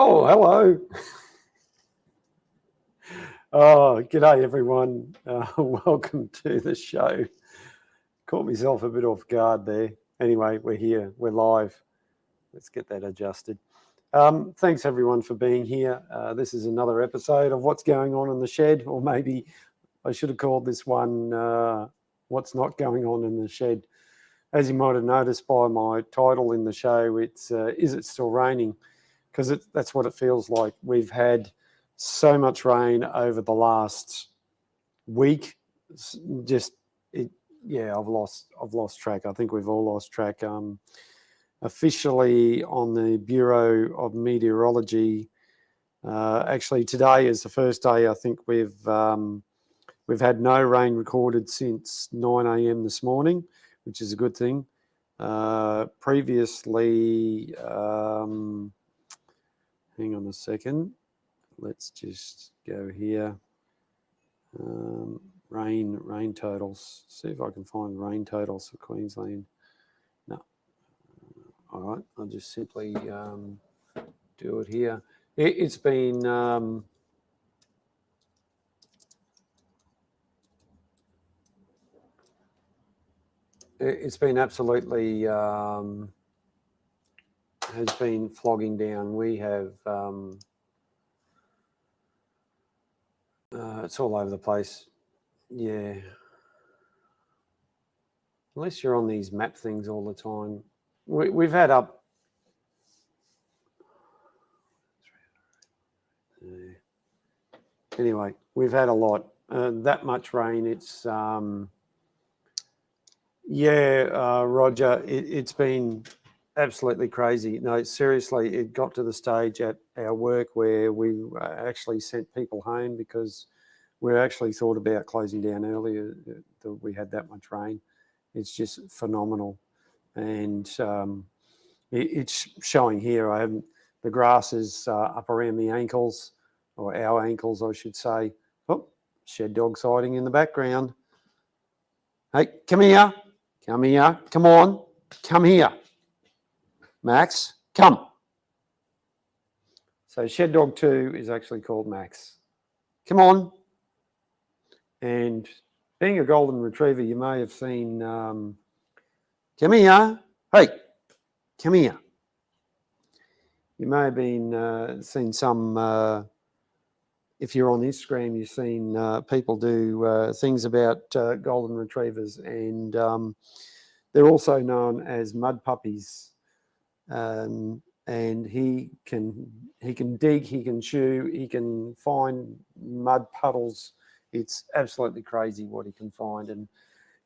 Oh, hello. Oh, g'day everyone. Welcome to the show. Caught myself a bit off guard there. Anyway, we're here. We're live. Let's get that adjusted. Thanks everyone for being here. This is another episode of What's Going On in the Shed, or maybe I should have called this one What's Not Going On in the Shed. As you might have noticed by my title in the show, it's Is It Still Raining? Because that's what it feels like. We've had so much rain over the last week. I've lost track. I think we've all lost track. Officially on the Bureau of Meteorology, actually today is the first day I think we've had no rain recorded since 9 a.m. this morning, which is a good thing. Previously, hang on a second. Let's just go here. Rain totals. See if I can find rain totals for Queensland. No. All right. I'll just simply do it here. It's been absolutely has been flogging down. We have it's all over the place. Yeah. Unless you're on these map things all the time. We've had up. Anyway, we've had a lot. That much rain. It's Roger. It's been absolutely crazy. No, seriously, it got to the stage at our work where we actually sent people home because we actually thought about closing down earlier. That we had that much rain. It's just phenomenal, and it's showing here. The grass is up around the ankles, or our ankles, I should say. Oh, shed dog sighting in the background. Hey, come here. Come here. Come on. Come here. Max, come. So Shed Dog 2 is actually called Max. Come on. And being a golden retriever, you may have seen, come here. Hey, come here. You may have been seen some, if you're on Instagram, you've seen people do things about golden retrievers, and they're also known as mud puppies. And he can dig, he can chew, he can find mud puddles. It's absolutely crazy what he can find. And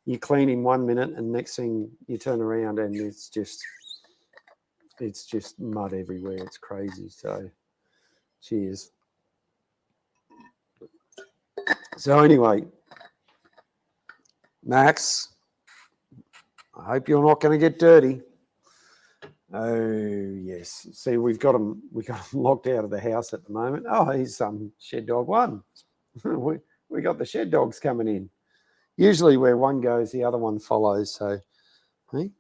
you clean him 1 minute, and next thing you turn around and it's just mud everywhere. It's crazy. So, cheers. So anyway, Max, I hope you're not going to get dirty. Oh yes. See, we got him locked out of the house at the moment. Oh, he's Shed Dog 1. we got the shed dogs coming in. Usually where one goes, the other one follows. So, hey,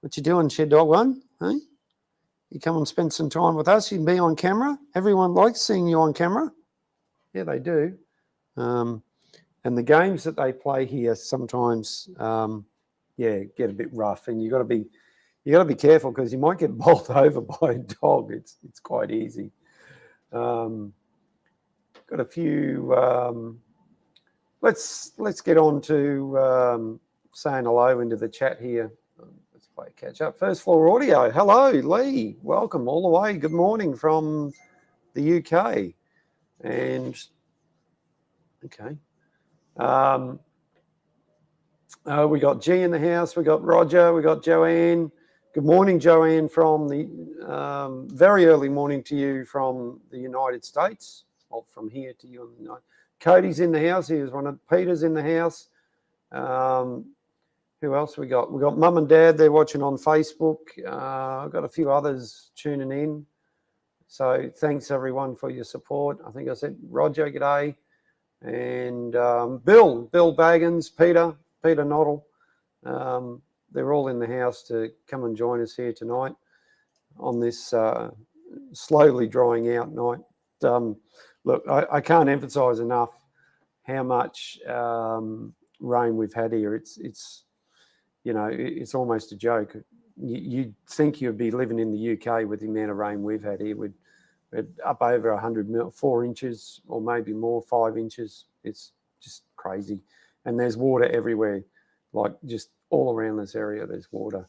what you doing, Shed Dog 1? Hey, you come and spend some time with us. You can be on camera. Everyone likes seeing you on camera. Yeah, they do. And the games that they play here sometimes, get a bit rough, and you got to be careful because you might get bowled over by a dog. It's quite easy. Got a few. Let's get on to saying hello into the chat here. Let's play catch up. First Floor Audio. Hello, Lee. Welcome all the way. Good morning from the UK. And okay. We got G in the house. We got Roger. We got Joanne. Good morning, Joanne, from the very early morning to you from the United States. Well, from here to you. Cody's in the house. Here's one of Peter's in the house. Who else we got? We got Mum and Dad. They're watching on Facebook. I've got a few others tuning in. So thanks everyone for your support. I think I said Roger, g'day, and Bill Baggins, Peter Noddle. They're all in the house to come and join us here tonight on this slowly drying out night. Look, I can't emphasize enough how much rain we've had here. It's you know, it's almost a joke. You'd think you'd be living in the UK with the amount of rain we've had here. We're up over 100 4 inches or maybe more, 5 inches. It's just crazy. And there's water everywhere, like just all around this area, there's water.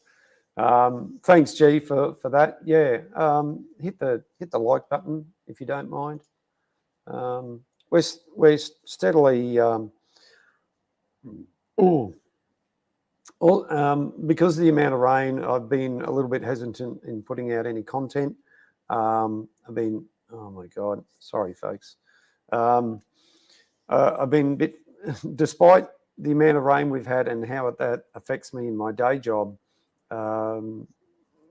Thanks, G, for that. Yeah, hit the like button if you don't mind. We're steadily because of the amount of rain, I've been a little bit hesitant in putting out any content. I've been, oh my God, sorry, folks. I've been a bit, despite the amount of rain we've had and how that affects me in my day job,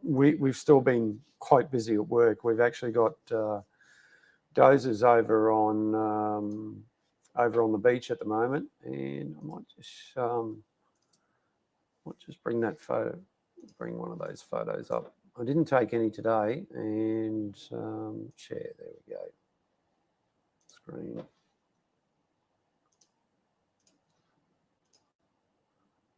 we've still been quite busy at work. We've actually got dozers over on the beach at the moment, and I might just bring that photo, bring one of those photos up. I didn't take any today, and share. There we go. Screen.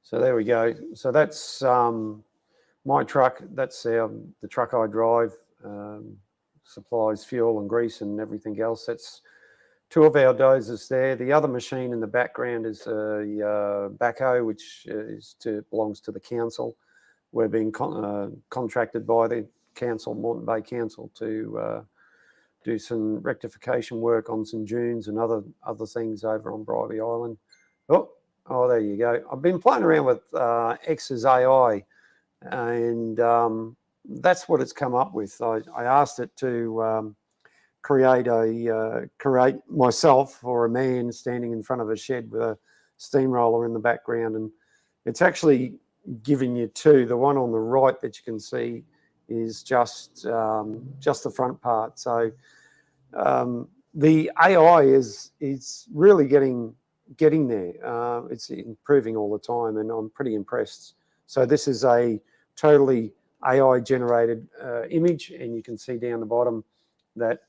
So there we go. So that's my truck. That's the truck I drive. Supplies fuel and grease and everything else. That's 2 of our dozers there. The other machine in the background is a backhoe, which belongs to the council. We're being contracted by the council, Moreton Bay Council, to do some rectification work on some dunes and other things over on Bribie Island. Oh, there you go. I've been playing around with X's AI, and that's what it's come up with. I asked it to create myself or a man standing in front of a shed with a steamroller in the background, and it's actually giving you 2. The one on the right that you can see is just the front part. So the AI is really getting there. It's improving all the time, and I'm pretty impressed. So this is a totally AI generated image, and you can see down the bottom that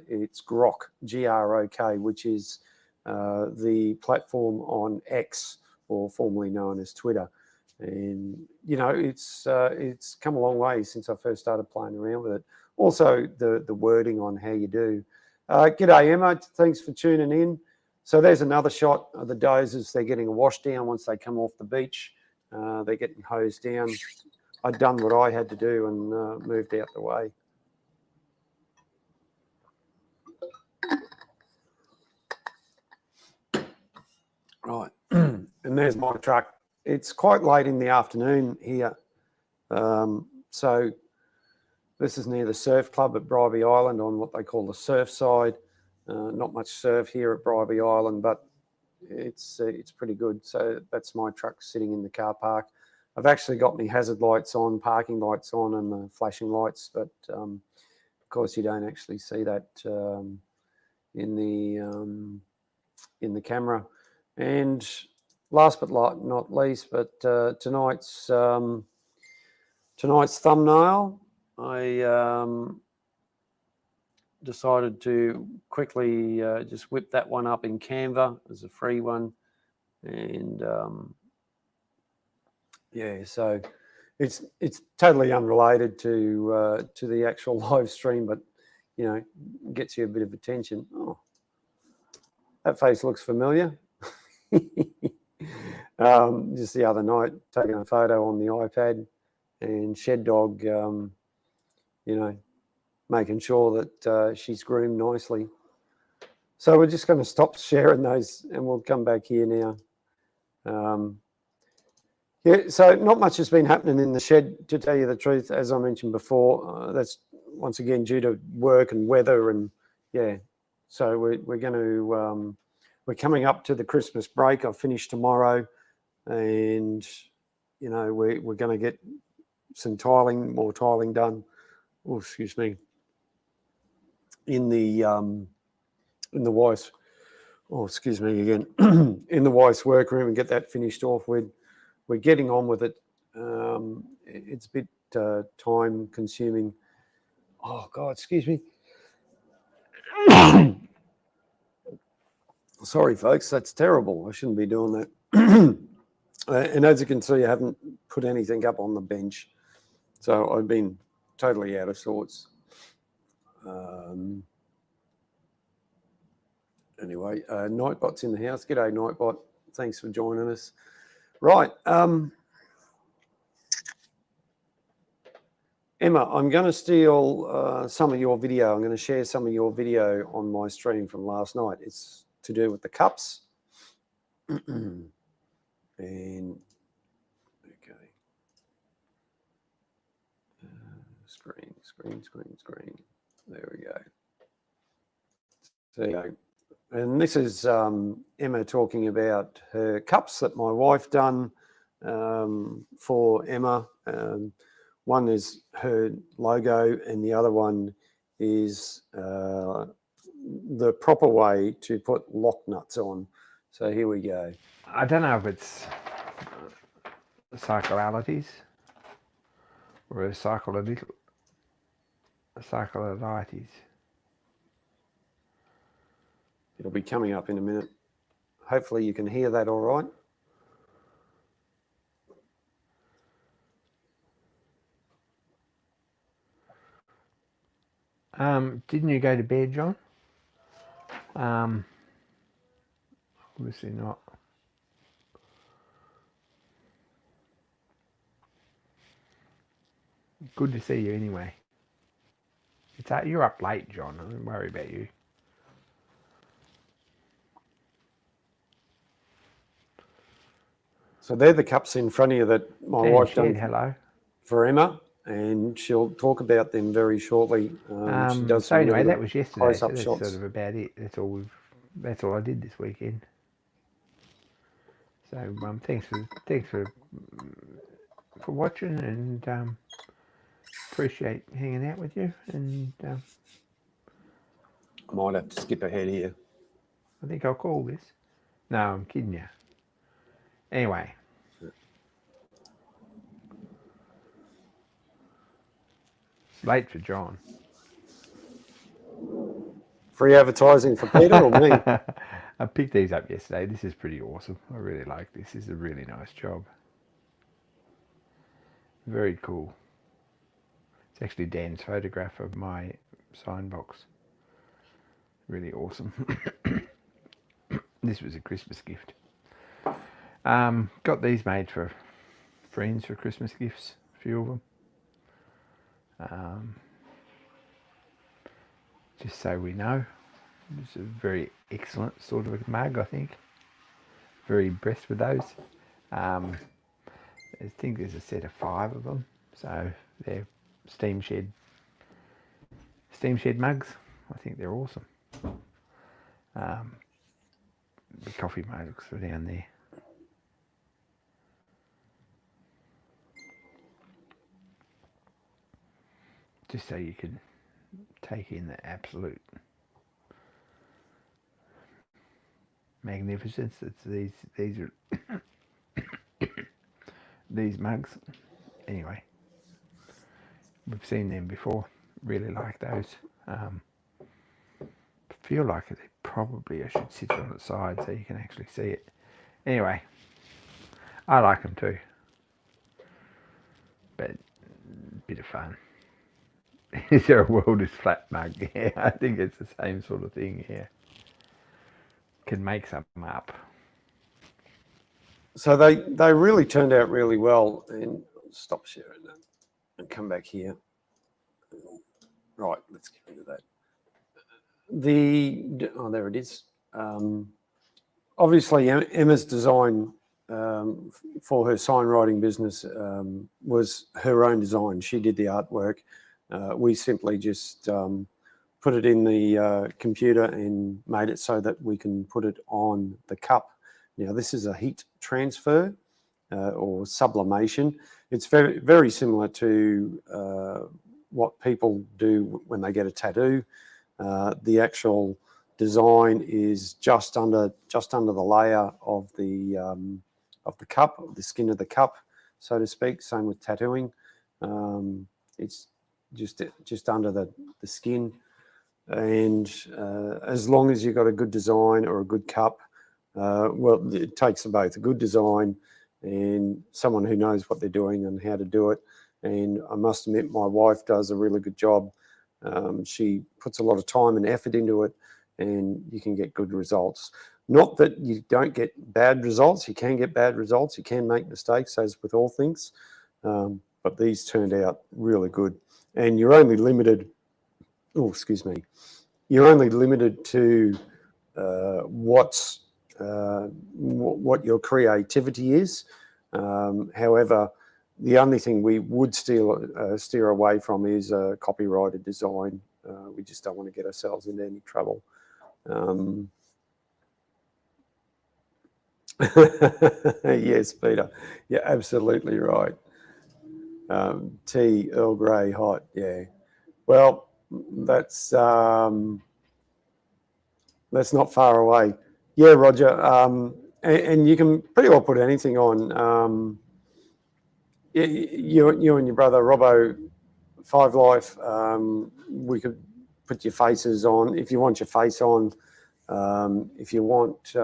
it's Grok, Grok, which is the platform on X, or formerly known as Twitter. And you know, it's come a long way since I first started playing around with it. Also, the wording on how you do. G'day, Emma. Thanks for tuning in. So there's another shot of the dozers. They're getting a wash down once they come off the beach. They're getting hosed down. I'd done what I had to do and moved out the way. Right, and there's my truck. It's quite late in the afternoon here. So this is near the surf club at Bribie Island on what they call the surf side. Not much surf here at Bribie Island, but it's pretty good. So that's my truck sitting in the car park. I've actually got my hazard lights on, parking lights on, and the flashing lights, but of course you don't actually see that in the camera. And last but not least, but tonight's thumbnail, I decided to quickly just whip that one up in Canva as a free one, and yeah, so it's totally unrelated to the actual live stream, but you know, gets you a bit of attention. Oh, that face looks familiar. Just the other night, taking a photo on the iPad, and Shed Dog, you know, making sure that she's groomed nicely. So we're just going to stop sharing those, and we'll come back here now. Yeah, so not much has been happening in the shed, to tell you the truth. As I mentioned before, that's once again due to work and weather, and yeah. So we're going to we're coming up to the Christmas break. I'll finish tomorrow, and you know, we're going to get some more tiling done. Oh, excuse me. In the wife's, oh, excuse me again, in the wife's workroom, and get that finished off with. We're getting on with it. It's a bit time consuming. Oh, God, excuse me. Sorry, folks, that's terrible. I shouldn't be doing that. And as you can see, I haven't put anything up on the bench. So I've been totally out of sorts. Anyway, Nightbot's in the house. G'day, Nightbot. Thanks for joining us. Right. Emma, I'm going to steal some of your video. I'm going to share some of your video on my stream from last night. It's to do with the cups. And, okay. Screen. There we go. There you go. And this is Emma talking about her cups that my wife done for Emma. One is her logo and the other one is the proper way to put lock nuts on. So here we go. I don't know if it's cyclalities or a cyclalities. It'll be coming up in a minute. Hopefully you can hear that all right. Didn't you go to bed, John? Obviously not. Good to see you anyway. You're up late, John. I don't worry about you. So they're the cups in front of you that my wife done hello. for Emma, and she'll talk about them very shortly. She does so anyway, that was yesterday. So that's shots. sort of about it. That's all I did this weekend. So thanks for watching, and appreciate hanging out with you. And I might have to skip ahead here. I think I'll call this. No, I'm kidding you. Anyway. It's late for John. Free advertising for Peter or me? I picked these up yesterday. This is pretty awesome. I really like this. This is a really nice job. Very cool. It's actually Dan's photograph of my sign box. Really awesome. This was a Christmas gift. Got these made for friends for Christmas gifts. A few of them. Just so we know, it's a very excellent sort of a mug, I think. Very impressed with those. I think there's a set of 5 of them, so they're steam shed mugs. I think they're awesome. The coffee mugs are down there. Just so you can take in the absolute magnificence. It's these are these mugs. Anyway, we've seen them before. Really like those. Feel like I should sit on the side so you can actually see it. Anyway, I like them too. But a bit of fun. Is there a world is flat mug? Yeah, I think it's the same sort of thing here. Can make something up. So they really turned out really well. And stop sharing that and come back here. Right, let's get rid of that. There it is. Obviously, Emma's design for her sign writing business was her own design. She did the artwork. We simply just put it in the computer and made it so that we can put it on the cup. Now, this is a heat transfer or sublimation. It's very, very similar to what people do when they get a tattoo. The actual design is just under the layer of the cup, the skin of the cup, so to speak. Same with tattooing. It's just under the skin. And as long as you've got a good design or a good cup, well, it takes both a good design and someone who knows what they're doing and how to do it. And I must admit, my wife does a really good job. She puts a lot of time and effort into it, and you can get good results. Not that you don't get bad results. You can get bad results. You can make mistakes, as with all things. But these turned out really good. And you're only limited, oh, excuse me, you're only limited to what your creativity is. However, the only thing we would steer away from is a copyrighted design. We just don't want to get ourselves into any trouble. Yes, Peter. You're absolutely right. Tea, Earl Grey, hot. Yeah. Well, that's not far away. Yeah, Roger. And you can pretty well put anything on. You and your brother Robbo, Five Life. We could put your faces on if you want your face on. If you want,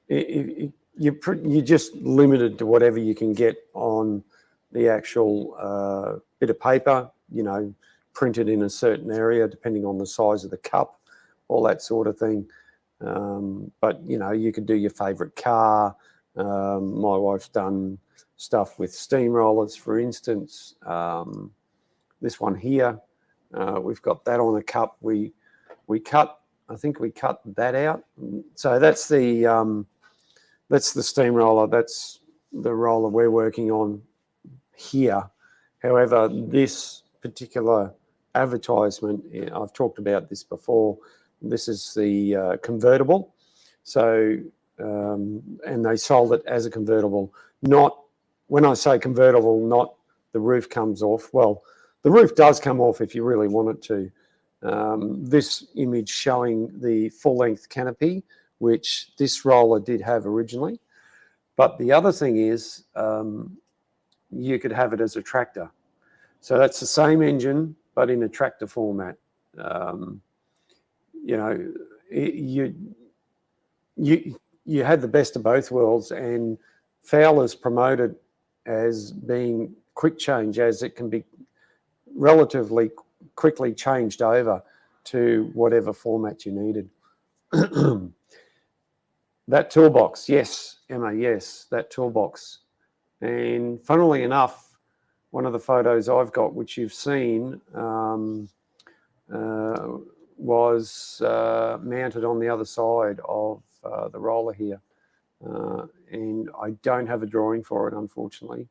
you're just limited to whatever you can get on the actual bit of paper. Printed in a certain area, depending on the size of the cup, all that sort of thing. But you could do your favourite car. My wife's done stuff with steamrollers, for instance. This one here, we've got that on a cup. I think we cut that out. So that's the steamroller. That's the roller we're working on here. However, this particular advertisement, I've talked about this before. This is the convertible. So, and they sold it as a convertible. Not, when I say convertible, not the roof comes off. Well, the roof does come off if you really want it to. This image showing the full-length canopy, which this roller did have originally. But the other thing is, you could have it as a tractor. So that's the same engine, but in a tractor format. You had the best of both worlds, and Fowler's promoted as being quick change, as it can be relatively quickly changed over to whatever format you needed. That toolbox, yes, Emma, yes, that toolbox. And funnily enough, one of the photos I've got, which you've seen, was mounted on the other side of the roller here. And I don't have a drawing for it, unfortunately.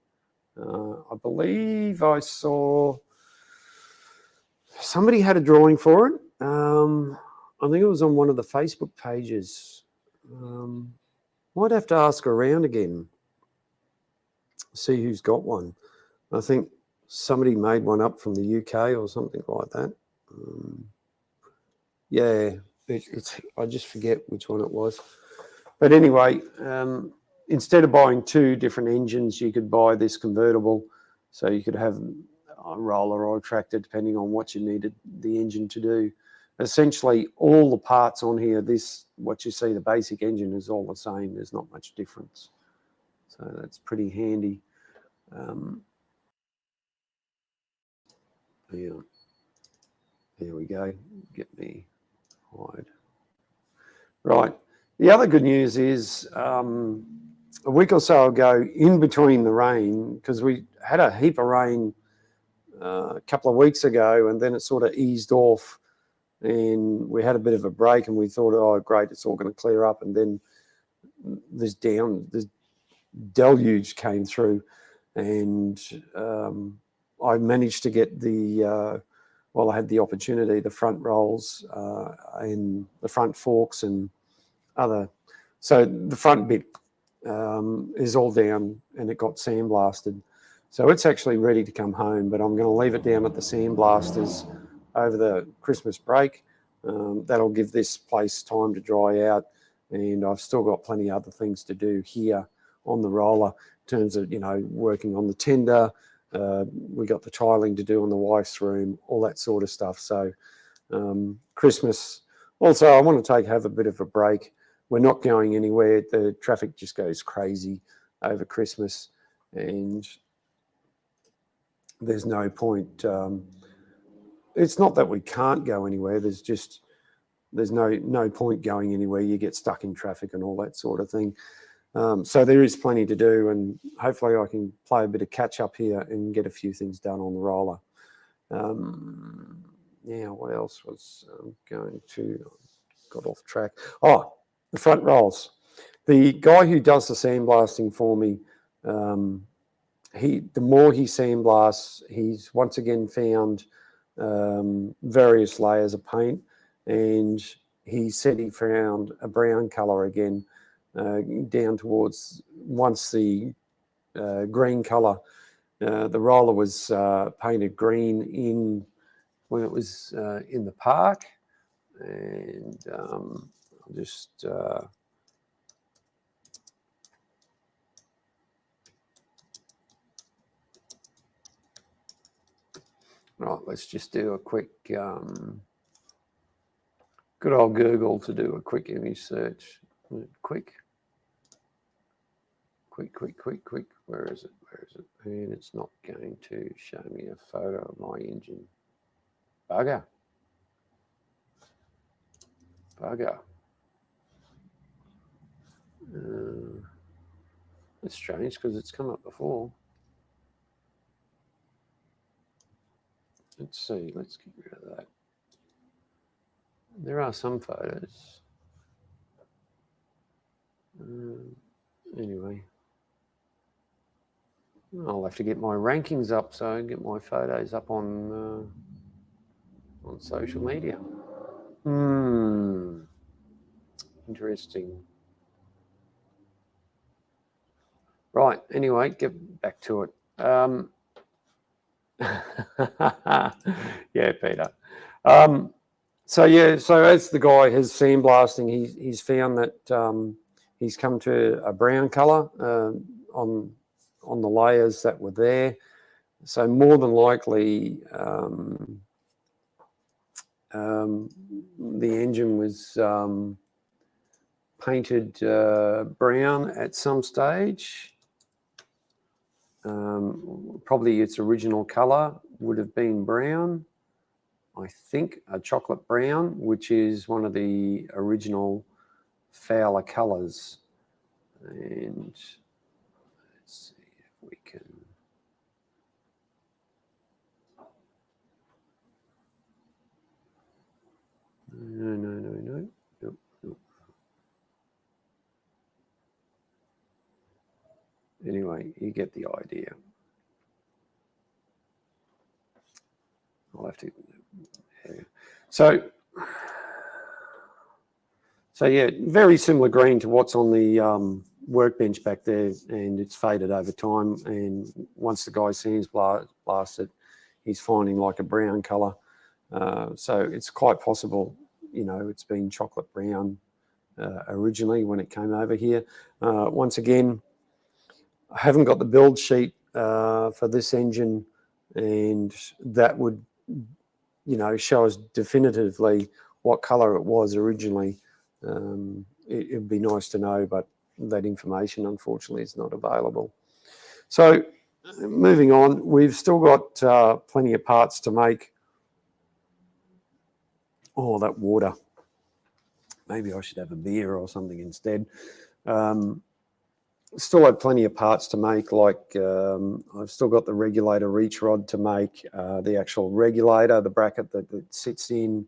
I believe I saw somebody had a drawing for it. I think it was on one of the Facebook pages. Might have to ask around again, see who's got one. I think somebody made one up from the UK or something like that. Yeah, I just forget which one it was. But anyway, instead of buying two different engines, you could buy this convertible. So you could have a roller or a tractor, depending on what you needed the engine to do. Essentially, all the parts on here, what you see, the basic engine is all the same. There's not much difference. So that's pretty handy. Yeah. There we go. Get me hide. Right. The other good news is a week or so ago, in between the rain, because we had a heap of rain a couple of weeks ago, and then it sort of eased off, and we had a bit of a break, and we thought, oh, great, it's all going to clear up, and then this deluge came through, and I managed to get I had the opportunity, the front rolls and the front forks and other. So the front bit is all down, and it got sandblasted. So it's actually ready to come home, but I'm going to leave it down at the sandblasters over the Christmas break. That'll give this place time to dry out, and I've still got plenty of other things to do here on the roller in terms of, working on the tender, We got the tiling to do on the wife's room, all that sort of stuff. So Christmas. Also, I want to have a bit of a break. We're not going anywhere. The traffic just goes crazy over Christmas, and there's no point. It's not that we can't go anywhere. There's no point going anywhere. You get stuck in traffic and all that sort of thing. So there is plenty to do, and hopefully I can play a bit of catch up here and get a few things done on the roller. Yeah, what else was going to? Got off track. Oh, the front rolls. The guy who does the sandblasting for me, the more he sandblasts, he's once again found various layers of paint, and he said he found a brown colour again down towards once the green colour. The roller was painted green when it was in the park, and I'll just right, let's just do a quick good old Google to do a quick image search. Quick. Where is it? And it's not going to show me a photo of my engine. Bugger. That's strange because it's come up before. Let's see. Let's get rid of that. There are some photos. Anyway, I'll have to get my rankings up so I can get my photos up on social media. Interesting. Right. Anyway, get back to it. Yeah, Peter. So as the guy has sandblasting, he's found that he's come to a brown colour on the layers that were there. So more than likely, the engine was painted brown at some stage. Probably its original colour would have been brown. I think a chocolate brown, which is one of the original Fowler colours. And let's see if we can. No. Nope. Anyway, you get the idea. I'll have to. Yeah. So yeah, very similar green to what's on the workbench back there, and it's faded over time. And once the guy sandblasts it, he's finding like a brown colour. So it's quite possible, it's been chocolate brown originally when it came over here. Once again, I haven't got the build sheet for this engine, and that would, show us definitively what colour it was originally. It'd be nice to know, but that information, unfortunately, is not available. So moving on, we've still got plenty of parts to make. Oh, that water. Maybe I should have a beer or something instead. Still have plenty of parts to make, like I've still got the regulator reach rod to make, the actual regulator, the bracket that sits in.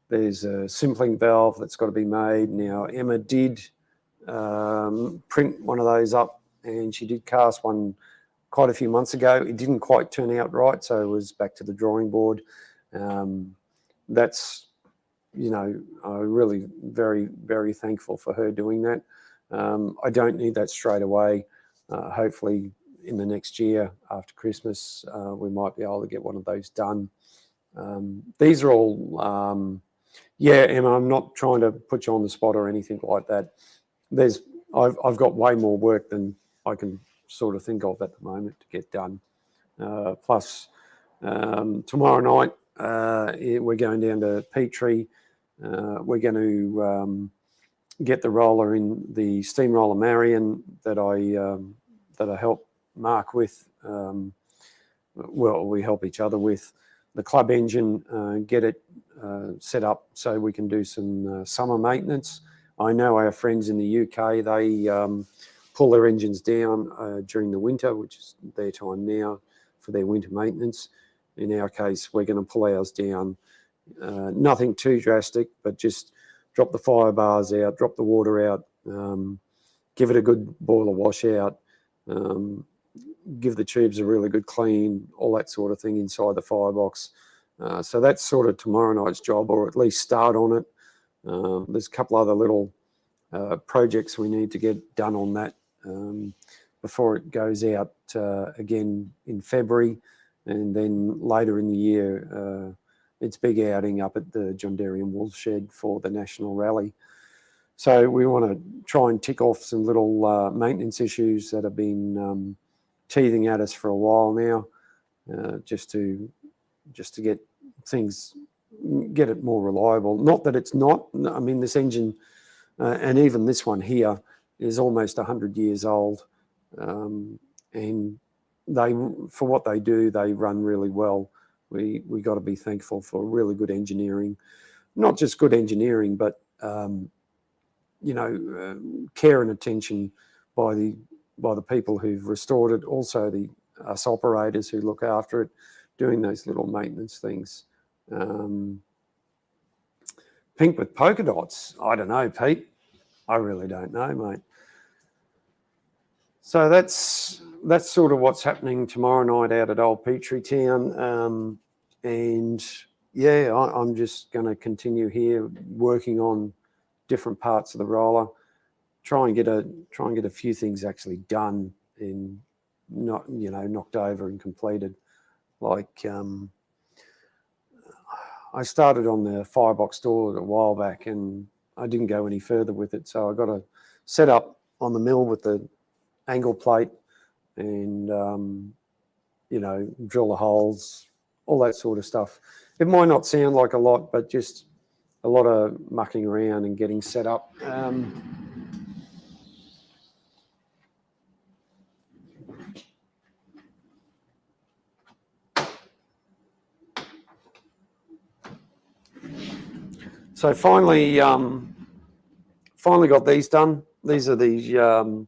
There's a simpling valve that's got to be made. Now, Emma did print one of those up, and she did cast one quite a few months ago. It didn't quite turn out right, so it was back to the drawing board. That's, I'm really very, very thankful for her doing that. I don't need that straight away. Hopefully in the next year after Christmas, we might be able to get one of those done. These are all, yeah, Emma, I'm not trying to put you on the spot or anything like that. I've got way more work than I can sort of think of at the moment to get done. Plus, tomorrow night we're going down to Petrie. We're going to get the roller in the steamroller Marion that I help Mark with. Well, we help each other with the club engine, get it set up so we can do some summer maintenance. I know our friends in the UK, they pull their engines down during the winter, which is their time now for their winter maintenance. In our case, we're going to pull ours down. Nothing too drastic, but just drop the fire bars out, drop the water out, give it a good boiler wash out, give the tubes a really good clean, all that sort of thing inside the firebox. So that's sort of tomorrow night's job, or at least start on it. There's a couple other little projects we need to get done on that before it goes out again in February, and then later in the year it's big outing up at the John Derry Wool Shed for the National Rally. So we want to try and tick off some little maintenance issues that have been teething at us for a while now, just to get things, get it more reliable. Not that it's not. I mean, this engine, and even this one here, is almost 100 years old, and they, for what they do, they run really well. We got to be thankful for really good engineering, not just good engineering, but care and attention by the people who've restored it. Also, us operators who look after it, doing those little maintenance things. Pink with polka dots. I don't know, Pete. I really don't know, mate. So that's sort of what's happening tomorrow night out at Old Petrie Town. And yeah, I'm just going to continue here working on different parts of the roller, try and get a few things actually done and not, knocked over and completed. Like I started on the firebox door a while back and I didn't go any further with it. So I got to set up on the mill with the angle plate and, drill the holes, all that sort of stuff. It might not sound like a lot, but just a lot of mucking around and getting set up. So finally got these done. These are the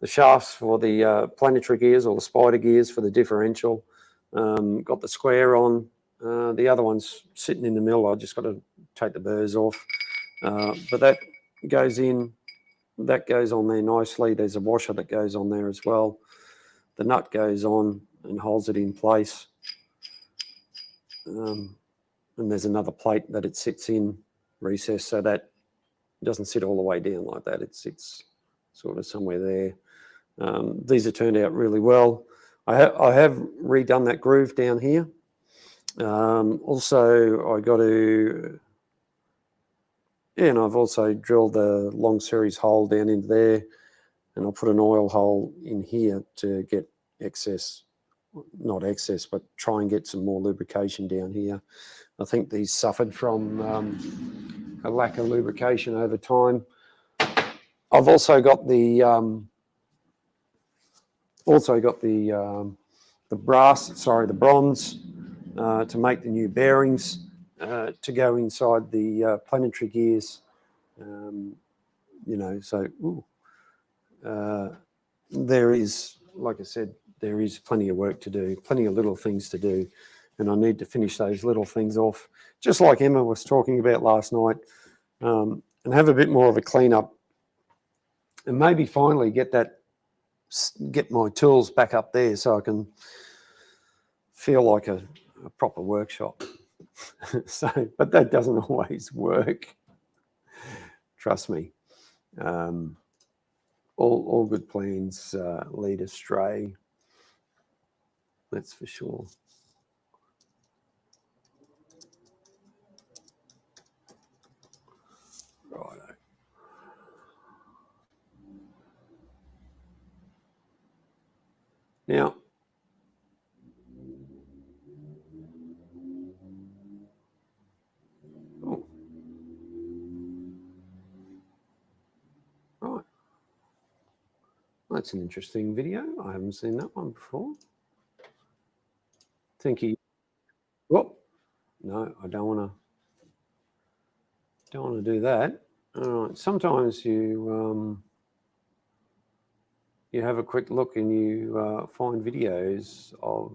shafts for the planetary gears or the spider gears for the differential. Got the square on. The other one's sitting in the mill. I just got to take the burrs off. But that goes in. That goes on there nicely. There's a washer that goes on there as well. The nut goes on and holds it in place. And there's another plate that it sits in recess so that it doesn't sit all the way down like that. It sits sort of somewhere there. These have turned out really well. I have redone that groove down here. Also, I got to, and I've also drilled the long series hole down into there, and I'll put an oil hole in here to get excess, not excess, but try and get some more lubrication down here. I think these suffered from a lack of lubrication over time. I've also got the bronze to make the new bearings to go inside the planetary gears. There is, like I said, there is plenty of work to do, plenty of little things to do, and I need to finish those little things off, just like Emma was talking about last night, and have a bit more of a clean-up, and maybe finally get my tools back up there so I can feel like a proper workshop. But that doesn't always work. Trust me. All good plans lead astray. That's for sure. Righto. Now, oh, right. That's an interesting video. I haven't seen that one before. Think he, whoop, no, I don't want to do that. All right. Sometimes you you have a quick look and you find videos of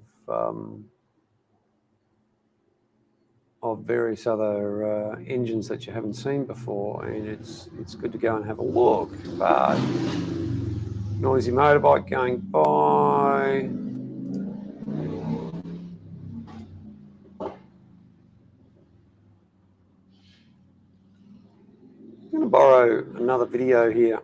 various other engines that you haven't seen before, and it's good to go and have a look. But noisy motorbike going by. I'm going to borrow another video here.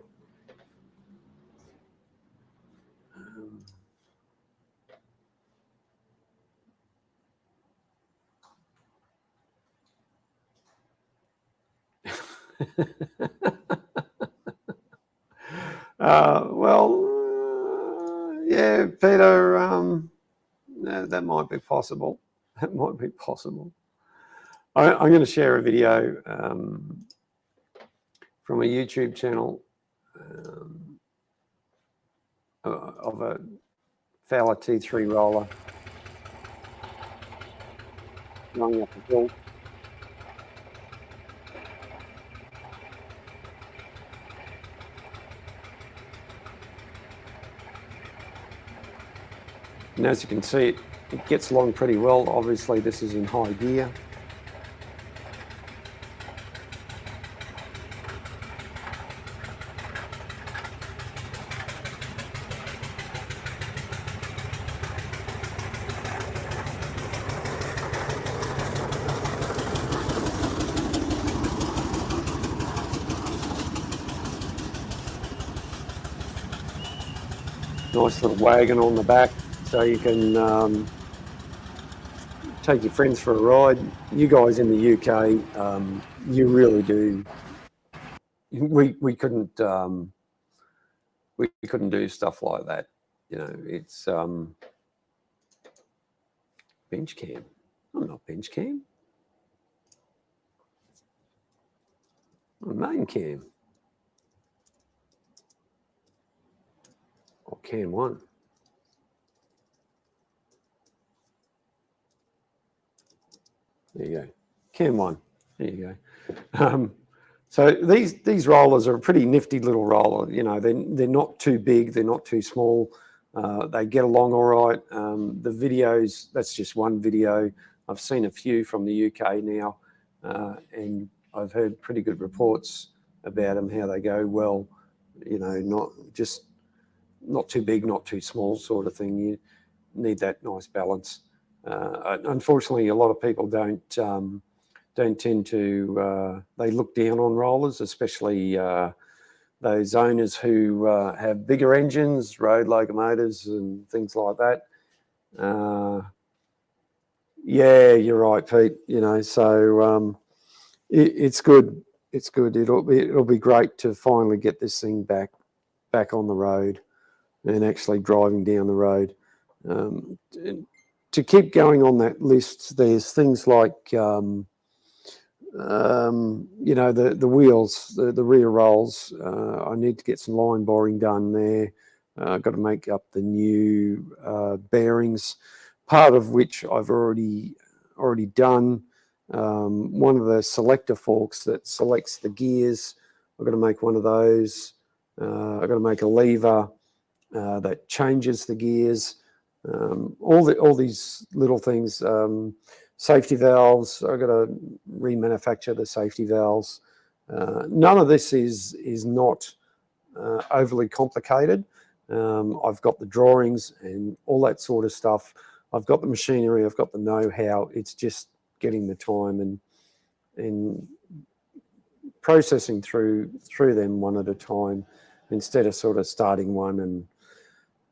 Yeah, Peter, that might be possible. That might be possible. I'm going to share a video from a YouTube channel of a Fowler T3 roller going up a hill. And as you can see, it gets along pretty well. Obviously, this is in high gear. Nice little wagon on the back, so you can take your friends for a ride. You guys in the UK, you really do. We couldn't do stuff like that. You know, it's bench cam. I'm not bench cam. I'm main cam. Or cam one. There you go. Cam one. There you go. So these rollers are a pretty nifty little roller. You know, they're not too big. They're not too small. They get along all right. The videos, that's just one video. I've seen a few from the UK now, and I've heard pretty good reports about them, how they go well. You know, not too big, not too small sort of thing. You need that nice balance. Unfortunately, a lot of people don't tend to, they look down on rollers, especially those owners who have bigger engines, road locomotives and things like that. Yeah, you're right, Pete. You know, so it's good. It's good. It'll be great to finally get this thing back on the road and actually driving down the road. To keep going on that list, there's things like you know, the wheels, the rear rolls. I need to get some line boring done there. I've got to make up the new bearings, part of which I've already done. One of the selector forks that selects the gears, I've got to make one of those. I've got to make a lever that changes the gears. All these little things. Safety valves, I've got to remanufacture the safety valves. None of this is not overly complicated. I've got the drawings and all that sort of stuff. I've got the machinery, I've got the know-how. It's just getting the time and processing through them one at a time instead of sort of starting one. And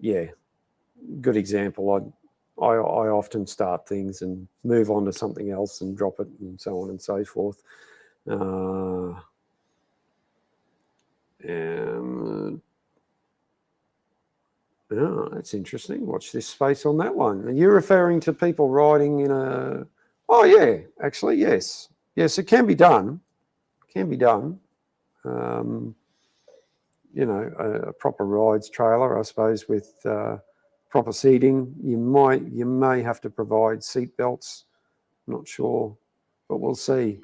yeah, good example. I often start things and move on to something else and drop it and so on and so forth. Oh, that's interesting. Watch this space on that one. Are you referring to people riding in a... Oh, yeah, actually, yes. Yes, it can be done. Can be done. You know, a proper rides trailer, I suppose, with proper seating. You may have to provide seat belts. Not sure, but we'll see.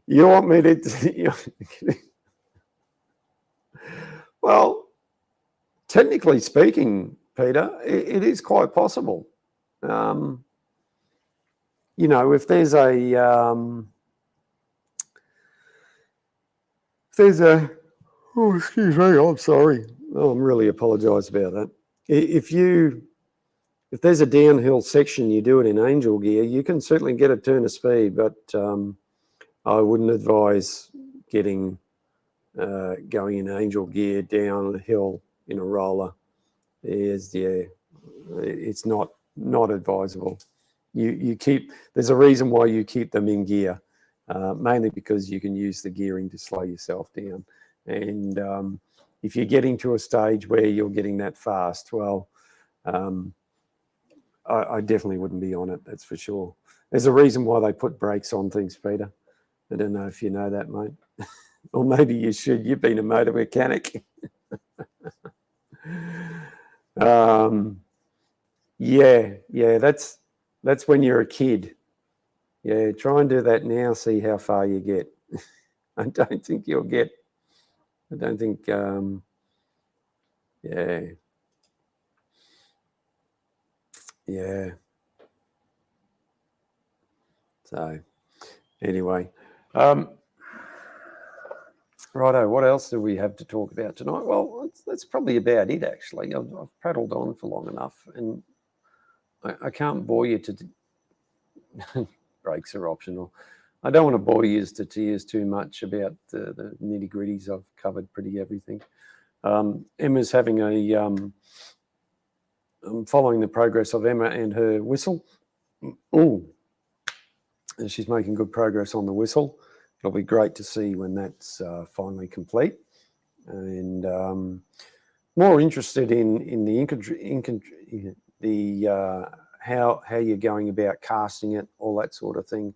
You want me to... Well, technically speaking, Peter, it is quite possible. You know, if there's a oh, excuse me, I'm sorry. Oh, I'm really apologise about that. If there's a downhill section, you do it in angel gear, you can certainly get a turn of speed, but I wouldn't advise going in angel gear down a hill in a roller. It's not advisable. There's a reason why you keep them in gear, mainly because you can use the gearing to slow yourself down. And if you're getting to a stage where you're getting that fast, well, I definitely wouldn't be on it, that's for sure. There's a reason why they put brakes on things, Peter. I don't know if you know that, mate. Or maybe you should. You've been a motor mechanic. Yeah, that's when you're a kid. Yeah, try and do that now, see how far you get. I don't think you'll get... I don't think... yeah. Yeah. So, anyway. Righto, what else do we have to talk about tonight? Well, that's probably about it, actually. I've prattled on for long enough, and I can't bore you to... Brakes are optional. I don't want to bore you to tears too much about the nitty-gritties. I've covered pretty everything. Emma's having I'm following the progress of Emma and her whistle. Oh, and she's making good progress on the whistle. It'll be great to see when that's finally complete. And more interested in the how you're going about casting it, all that sort of thing.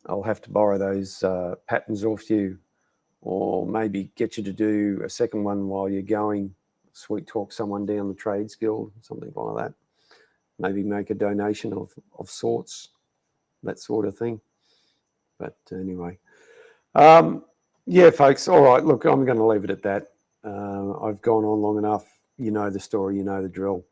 I'll have to borrow those patterns off you, or maybe get you to do a second one while you're going. Sweet talk someone down the Trades Guild, something like that. Maybe make a donation of sorts, that sort of thing. But anyway, yeah, folks. All right, look, I'm going to leave it at that. I've gone on long enough. You know the story, you know the drill.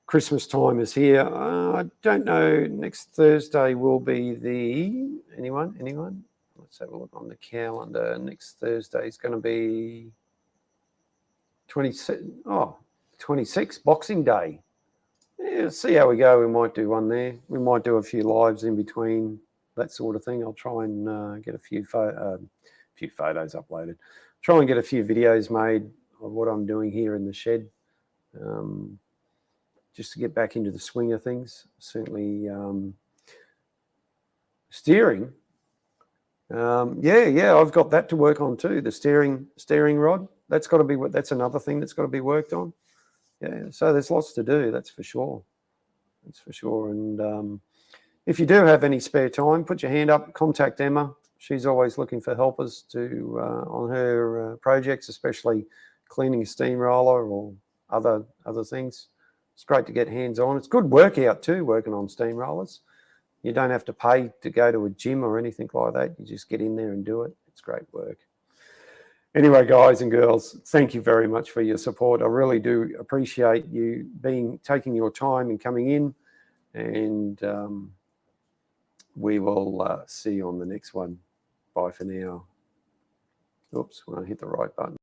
Christmas time is here. I don't know. Next Thursday will be the... Anyone? Let's have a look on the calendar. Next Thursday is going to be 26, Boxing Day. Yeah, see how we go. We might do one there. We might do a few lives in between, that sort of thing. I'll try and get a few photos uploaded. Try and get a few videos made of what I'm doing here in the shed. Just to get back into the swing of things. Certainly steering. Yeah, I've got that to work on too. The steering rod. That's another thing that's got to be worked on. Yeah, so there's lots to do. That's for sure. And if you do have any spare time, put your hand up. Contact Emma. She's always looking for helpers on her projects, especially cleaning a steamroller or other things. It's great to get hands on. It's good workout too, working on steamrollers. You don't have to pay to go to a gym or anything like that. You just get in there and do it. It's great work. Anyway, guys and girls, thank you very much for your support. I really do appreciate you taking your time and coming in. And we will see you on the next one. Bye for now. Oops, when I hit the right button.